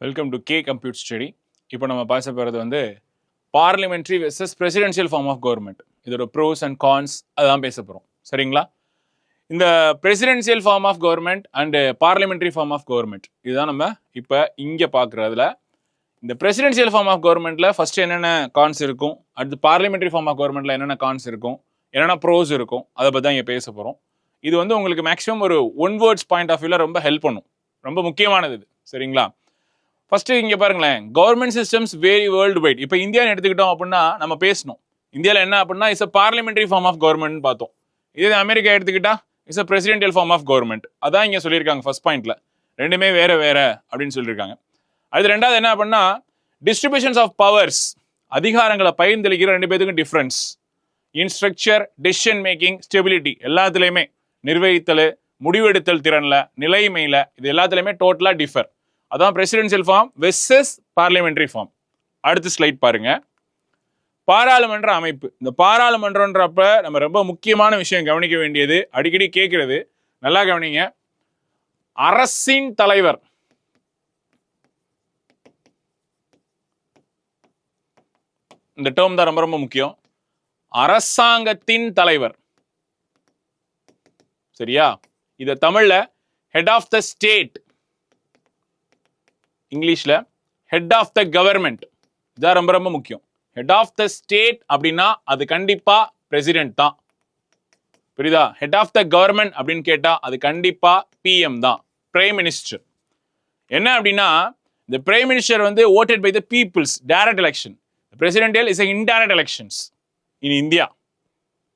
Welcome to K compute study. இப்போ நம்ம பேச போகிறது வந்து parliamentary versus presidential form of government. இதோட ப்ரோஸ் அண்ட் கான்ஸ் அதான் பேச போகிறோம். சரிங்களா? இந்த presidential form of government and parliamentary form of government இதுதான் நம்ம இப்போ இங்கே பார்க்குறதுல. இந்த பிரசிடென்ஷியல் ஃபார்ம் ஆஃப் கவர்மெண்ட்டில் ஃபஸ்ட்டு என்னென்ன கான்ஸ் இருக்கும், அடுத்து பார்லிமெண்ட்ரி ஃபார்ம் ஆஃப் கவர்மெண்ட்டில் என்னென்ன கான்ஸ் இருக்கும், என்னென்ன ப்ரோஸ் இருக்கும், அதை பற்றி தான் இங்கே பேச போகிறோம். இது வந்து உங்களுக்கு மேக்ஸிமம் ஒரு ஒன் வேர்ட்ஸ் பாயிண்ட் ஆஃப் வியூவில் ரொம்ப ஹெல்ப் பண்ணும். ரொம்ப முக்கியமானது இது. சரிங்களா? ஃபர்ஸ்ட் இங்கே பாருங்களேன், government systems vary worldwide. இப்போ இந்தியான்னு எடுத்துக்கிட்டோம் அப்படின்னா நம்ம பேசணும், இந்தியாவில் என்ன அப்படின்னா it's a parliamentary form of government பார்த்தோம். இதே அமெரிக்கா எடுத்துக்கிட்டா it's a presidential form of government. அதான் இங்கே சொல்லியிருக்காங்க ஃபர்ஸ்ட் பாயிண்ட்ல. ரெண்டுமே வேற வேற அப்படின்னு சொல்லியிருக்காங்க. அது ரெண்டாவது என்ன அப்படின்னா டிஸ்ட்ரிபியூஷன்ஸ் ஆஃப் பவர்ஸ், அதிகாரங்களை பகிர்ந்தளிக்கிற ரெண்டு பேருக்கும் difference in structure, decision making, stability எல்லாத்துலேயுமே, நிர்வகித்தல், முடிவெடுத்தல் திறனில், நிலைமையில், இது எல்லாத்துலேயுமே டோட்டலாக டிஃபர். அதான் presidential form versus parliamentary form. அடுத்த ஸ்லைட் பாருங்க. பாராளுமன்ற அமைப்பு. இந்த பாராளுமன்றன்றப்ப நம்ம ரொம்ப முக்கியமான விஷயம் கவனிக்க வேண்டியது, அடிக்கடி கேட்கிறது, நல்லா கவனிங்க. அரசின் தலைவர், இந்த டேர்ம் தான் ரொம்ப ரொம்ப முக்கியம். அரசாங்கத்தின் தலைவர், சரியா? இத தமிழ்ல ஹெட் ஆஃப் த ஸ்டேட், இங்கிலீஷ்ல ஹெட் ஆஃப் த கவர்மெண்ட். இதான் ரொம்ப ரொம்ப முக்கியம். ஹெட் ஆஃப் த ஸ்டேட் அப்படின்னா அது கண்டிப்பா பிரசிடென்ட் தான். புரியுதா? ஹெட் ஆஃப் த கவர்மெண்ட் அப்படின்னு கேட்டா அது கண்டிப்பா பிஎம் தான், பிரைம் மினிஸ்டர். என்ன அப்படின்னா இந்த பிரைம் மினிஸ்டர் வந்து voted by the peoples, direct election. Presidential is indirect elections in India.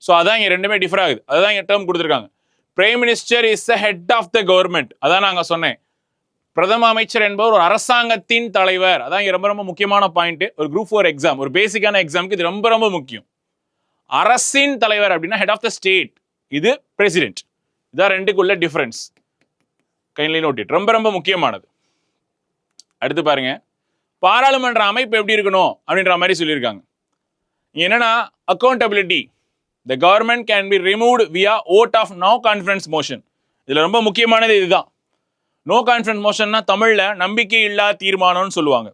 So அதான் இங்க ரெண்டுமே டிஃபர் ஆகுது. அதான் இங்க டேர்ம் கொடுத்துருக்காங்க. Prime minister is the head of the government. அதான் நாங்க சொன்னேன், பிரதம அமைச்சர் என்பவர் ஒரு அரசாங்கத்தின் தலைவர். அதான் இங்க ரொம்ப ரொம்ப முக்கியமான பாயிண்ட். ஒரு குரூப் 4 எக்ஸாம், ஒரு பேசிக்கான எக்ஸாமுக்கு இது ரொம்ப ரொம்ப முக்கியம். அரசின் தலைவர் அப்படின்னா ஹெட் ஆஃப் த ஸ்டேட், இது பிரசிடென்ட். இதான் ரெண்டுக்குள்ள டிஃபரன்ஸ். Kindly note it. ரொம்ப ரொம்ப முக்கியமானது. அடுத்து பாருங்க, பாராளுமன்ற அமைப்பு எப்படி இருக்கணும் அப்படின்ற மாதிரி சொல்லியிருக்காங்க. என்னன்னா accountability, the government can be removed via vote of no confidence motion. இதுல ரொம்ப முக்கியமானது இதுதான். நோ கான்ஃபிடன்ஸ் மோஷன்னா தமிழ்ல நம்பிக்கை இல்லா தீர்மானம்னு சொல்லுவாங்க.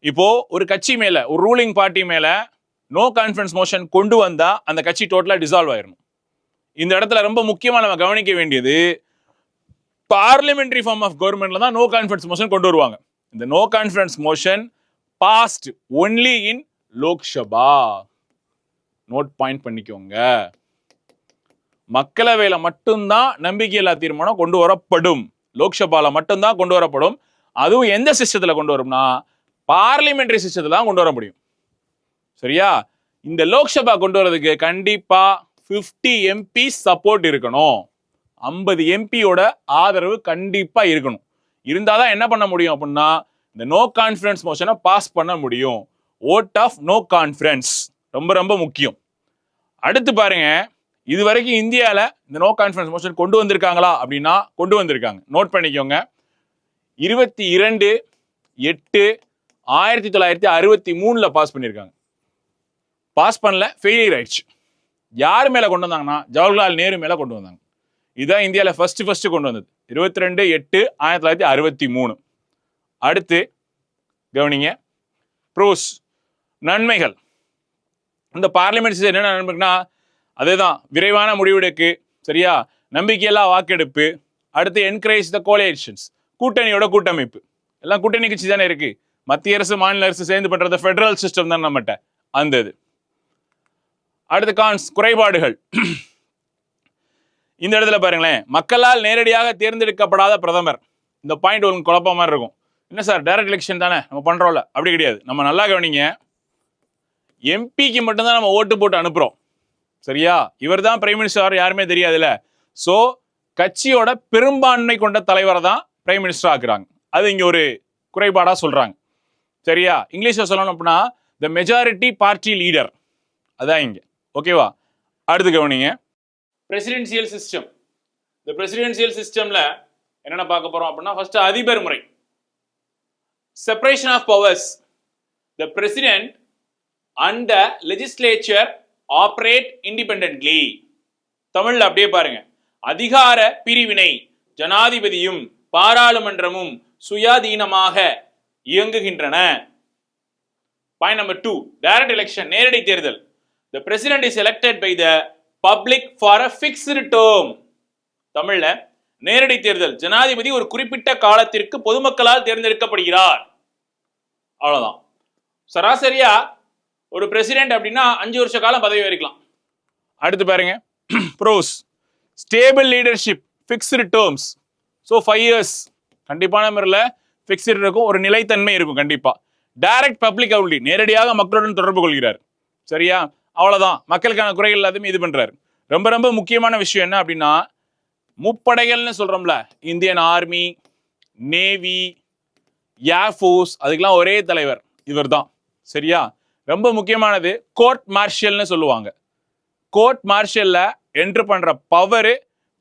இப்போ ஒரு கட்சி மேல, ஒரு ரூலிங் பார்ட்டி மேல நோ கான்ஃபிடன்ஸ் மோஷன் கொண்டு வந்தா அந்த கட்சி டோட்டலா டிசால்வ் ஆயிரும். இந்த இடத்துல ரொம்ப முக்கியமா நம்ம கவனிக்க வேண்டியது, பார்லிமெண்டரி ஃபார்ம் ஆஃப் கவர்மெண்ட்ல தான் நோ கான்ஃபிடன்ஸ் மோஷன் கொண்டு வருவாங்க. இந்த no confidence motion passed only in Lok Sabha. Note point பண்ணிக்கோங்க. மக்களவையில மட்டும்தான் நம்பிக்கையில்லா தீர்மானம் கொண்டு வரப்படும், லோக்சபால மட்டும்தான் கொண்டு வரப்படும். அதுவும் எந்த சிஸ்டத்துல கொண்டு வரும்னா பார்லிமெண்டரி சிஸ்டத்துல தான் கொண்டு வர முடியும். சரியா? இந்த லோக்சபா கொண்டு வரதுக்கு கண்டிப்பா 50 எம்பி சப்போர்ட் இருக்கணும். 50 எம்பியோட ஆதரவு கண்டிப்பா இருக்கணும். இருந்தாதான் என்ன பண்ண முடியும் அப்படின்னா இந்த நோ கான்ஃபிடன்ஸ் மோஷனை பாஸ் பண்ண முடியும். ஓட் ஆஃப் நோ கான்ஃபிடன்ஸ் ரொம்ப ரொம்ப முக்கியம். அடுத்து பாருங்க, இது வரைக்கும் இந்தியாவில் இந்த நோ கான்ஃபிடன்ஸ் மோஷன் கொண்டு வந்திருக்காங்களா அப்படின்னா கொண்டு வந்திருக்காங்க. நோட் பண்ணிக்கோங்க. 22/8/1963 பாஸ் பண்ணியிருக்காங்க. பாஸ் பண்ணல, ஃபெயிலியர் ஆயிடுச்சு. யார் மேல கொண்டு வந்தாங்கன்னா ஜவஹர்லால் நேரு மேல கொண்டு வந்தாங்க. இதுதான் இந்தியாவில் ஃபர்ஸ்ட் கொண்டு வந்தது, 22/8/1963. அடுத்து கவனிங்க, ப்ரோஸ், நன்மைகள். இந்த பார்லிமெண்ட் என்ன நன்மைனா அதேதான், விரைவான முடிவெடுக்கு, சரியா? நம்பிக்கையெல்லா வாக்கெடுப்பு. அடுத்து என்கரேஜ் த கோலியேஷன்ஸ், கூட்டணியோட கூட்டமைப்பு. எல்லாம் கூட்டணி கட்சி தானே இருக்கு, மத்திய அரசு மாநில அரசு சேர்ந்து பண்றது ஃபெடரல் சிஸ்டம் தான் நம்மகிட்ட அந்த இது. அடுத்து கான்ஸ், குறைபாடுகள். இந்த இடத்துல பாருங்களேன், மக்களால் நேரடியாக தேர்ந்தெடுக்கப்படாத பிரதமர். இந்த பாயிண்ட் உங்களுக்கு குழப்ப மாதிரி இருக்கும். என்ன சார் டைரக்ட் எலெக்ஷன் தானே நம்ம பண்றோம்ல? அப்படி கிடையாது. நம்ம நல்லா கவனிங்க, எம்பிக்கு மட்டும்தான் நம்ம ஓட்டு போட்டு அனுப்புறோம். சரியா? இவர் தான் பிரைம் மினிஸ்டர் யாருமே தெரியாதுல்ல. சோ கட்சியோட பெரும்பான்மை கொண்ட தலைவரை தான் பிரைம் மினிஸ்டர் ஆக்குறாங்க. அது இங்க ஒரு குறைபாடா சொல்றாங்க. சரியா? இங்கிலீஷ்ல சொல்லணும் அப்படின்னா த மெஜாரிட்டி பார்ட்டி லீடர். அதான் இங்க. ஓகேவா? அடுத்து கவனிங்க, பிரசிடென்சியல் சிஸ்டம். இந்த பிரசிடென்சியல் சிஸ்டம்ல என்னென்ன பார்க்க போறோம் அப்படின்னா ஃபர்ஸ்ட் அதிபர் முறை, separation of powers. The president and the legislature operate independently. தமிழ்ல அப்படியே பாருங்க, அதிகார பிரிவினை, ஜனாதிபதியும் பாராளுமன்றமும் சுயாதீனமாக இயங்குகின்றன. பாயிண்ட் நம்பர் 2, டைரக்ட் எலெக்ஷன், நேரடி தேர்தல். The president is elected by the public for a fixed term. தமிழ்ல நேரடி தேர்தல், ஜனாதிபதி ஒரு குறிப்பிட்ட காலத்திற்கு பொதுமக்களால் தேர்ந்தெடுக்கப்படுகிறார். அவ்வளவுதான். சராசரியா ஒரு பிரசிடென்ட் அப்படின்னா 5 வருஷ காலம் பதவி வகிக்கலாம். அடுத்து பாருங்க, pros, stable leadership, fixed terms. So 5 years கண்டிப்பான முறையில் ஃபிக்ஸ்டு இருக்கும், ஒரு நிலைத்தன்மை இருக்கும் கண்டிப்பா. டைரக்ட் பப்ளிக் அவுட்லி, நேரடியாக மக்களுடன் தொடர்பு கொள்கிறார். சரியா, அவ்வளவுதான். மக்களுக்கான குறைகள் எல்லாத்தையும் இது பண்றாரு. ரொம்ப ரொம்ப முக்கியமான விஷயம் என்ன அப்படின்னா, முப்படைகள்னு சொல்றோம்ல, இந்தியன் ஆர்மி, நேவி, ஏர்ஃபோர்ஸ், அதுக்கெல்லாம் ஒரே தலைவர் இவர் தான். சரியா, ரொம்ப முக்கியமானது கோர்ட் மார்ஷல்னு சொல்லுவாங்க. கோர்ட் மார்ஷல்ல என்ட்ரு பண்ற பவர்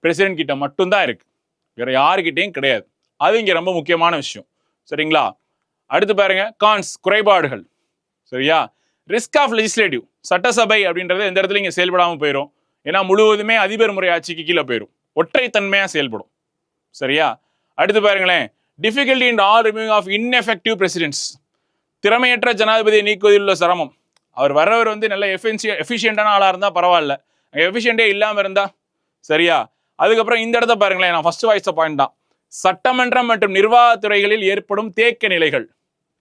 பிரசிடென்ட் கிட்ட மட்டும்தான் இருக்கு, வேற யாருக்கிட்டையும் கிடையாது. அது இங்க ரொம்ப முக்கியமான விஷயம். சரிங்களா, அடுத்து பாருங்க, கான்ஸ், குறைபாடுகள். சரியா, ரிஸ்க் ஆஃப் லெஜிஸ்லேட்டிவ், சட்டசபை அப்படின்றது எந்த இடத்துல இங்க செயல்படாமல் போயிடும். ஏன்னா முழுவதுமே அதிபர் முறை ஆட்சிக்கு கீழே போயிடும், ஒற்றைத்தன்மையா செயல்படும். சரியா, அடுத்து பாருங்களேன், difficulty in all removing of ineffective presidents, திறமையற்ற ஜனாதிபதியை நீக்குவதில் உள்ள சிரமம். அவர் வர்றவர் நல்ல எஃபிஷியண்டான ஆளா இருந்தா பரவாயில்ல, எஃபிஷியண்டே இல்லாம இருந்தா. சரியா, அதுக்கப்புறம் இந்த இடத்த பாருங்களேன், நான் ஃபர்ஸ்ட் வாய்ஸ் பாயிண்ட் தான், சட்டமன்றம் மற்றும் நிர்வாகத்துறைகளில் ஏற்படும் தேக்க நிலைகள்.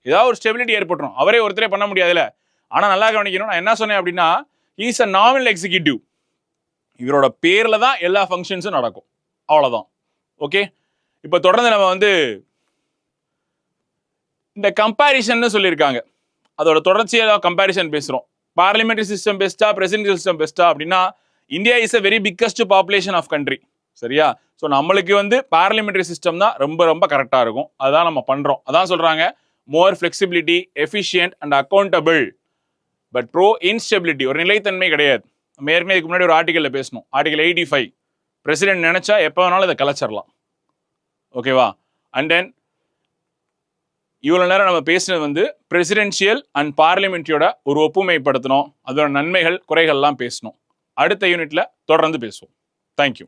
ஏதாவது ஒரு ஸ்டெபிலிட்டி ஏற்பட்டுரும், அவரே ஒருத்தரே பண்ண முடியாதுல்ல. ஆனா நல்லா கவனிக்கணும், நான் என்ன சொன்னேன் அப்படின்னா, இஸ் அ நாமினல் எக்ஸிகியூட்டிவ், இவரோட பேர்ல தான் எல்லா ஃபங்க்ஷன்ஸும் நடக்கும். அவ்வளவுதான். ஓகே, இப்போ தொடர்ந்து நம்ம இந்த கம்பேரிசன் சொல்லியிருக்காங்க, அதோட தொடர்ச்சியாக கம்பேரிசன் பேசுறோம். பார்லிமெண்டரி சிஸ்டம் பெஸ்டா, பிரசிடென்ஷியல் சிஸ்டம் பெஸ்டா அப்படின்னா, India is a very biggest population of country. சரியா, ஸோ நம்மளுக்கு பார்லிமெண்டரி சிஸ்டம் தான் ரொம்ப ரொம்ப கரெக்டாக இருக்கும். அதான் நம்ம பண்றோம். அதான் சொல்றாங்க, more flexibility, efficient and accountable, but pro instability, ஒரு நிலைத்தன்மை கிடையாது. நம்ம ஏற்கனவே இதுக்கு முன்னாடி ஒரு ஆர்டிகல்ல பேசணும், ஆர்டிகல் 85, பிரசிடென்ட் நினைச்சா எப்போ வேணாலும் இதை கலைச்சிடலாம். ஓகேவா, அண்ட் தென் இவ்வளோ நேரம் நம்ம பேசினது பிரசிடென்ஷியல் அண்ட் பார்லிமெண்ட்ரியோட ஒரு ஒப்புமைப்படுத்தணும், அதோட நன்மைகள் குறைகள்லாம் பேசணும். அடுத்த யூனிட்ல தொடர்ந்து பேசுவோம். தேங்க்யூ.